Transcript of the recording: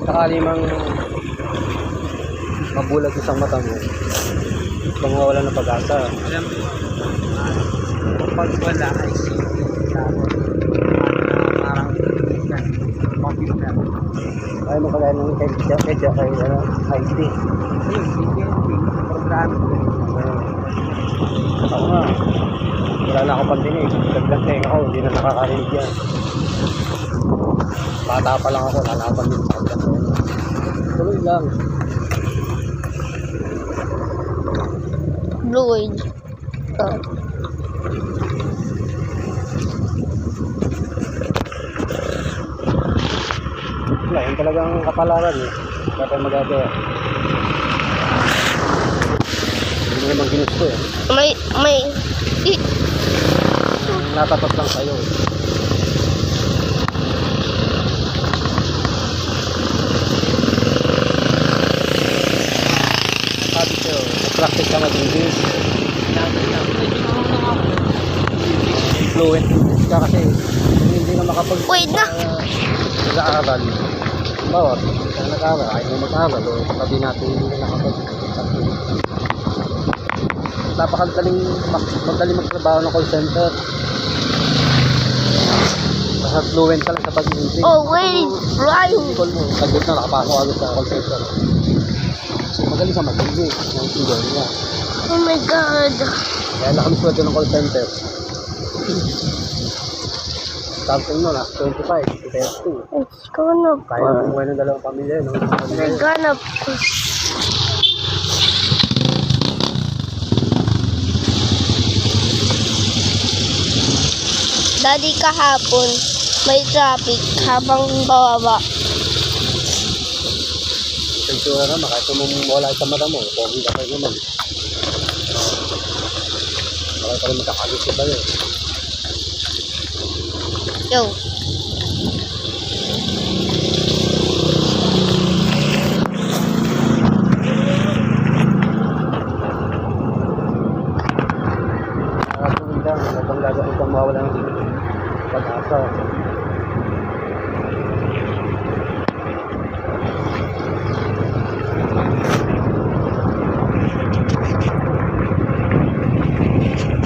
sakali mang mabulag isang mata mo, bang mawala ng pag-asa. Alam mo, kapag wala ay parang computer. Ay mo kagaya ng medya kay IT. Program. Ako nga, wala na ako pandinig. Dagdag na ako, hindi na nakakarinig yan. Bata pa lang ako, wala na ako pandinig. Tuloy lang. Fluid. Wala, yun talagang kapalaran eh. Wala tayong magagawa. Hindi mo naman ginusto eh. May Natapat lang sa'yo eh. Sabi sa'yo, mag-practice ka mag-English. Fluent English ka kasi hindi na makapag Wait na. nag-aaral. Bawat nag-aaral, ayaw na mag-aaral o sabi natin hindi na nakapag-practice. Napakadaling magtrabaho ng call center. Basta fluent ka lang sa pag-English. oh wait, right. Call mo, saglit na nakapasok agad sa call center. So magaling sa mag-English, naiintindihan niya. Oh my god. Kaya na kami sweldo ng call center. Starting mo na, 25, 32. It's gonna Kaya na bumuhay ng dalawang pamilya, no? We're gonna Daddy, kahapon may traffic habang bababa. Sensura naman, kahit wala sa mata mo, pogi ka pa rin naman. Baka pa rin magkakalit ka ba yun? Yo. Nakatulog lang, habang gagawin kang mawala ng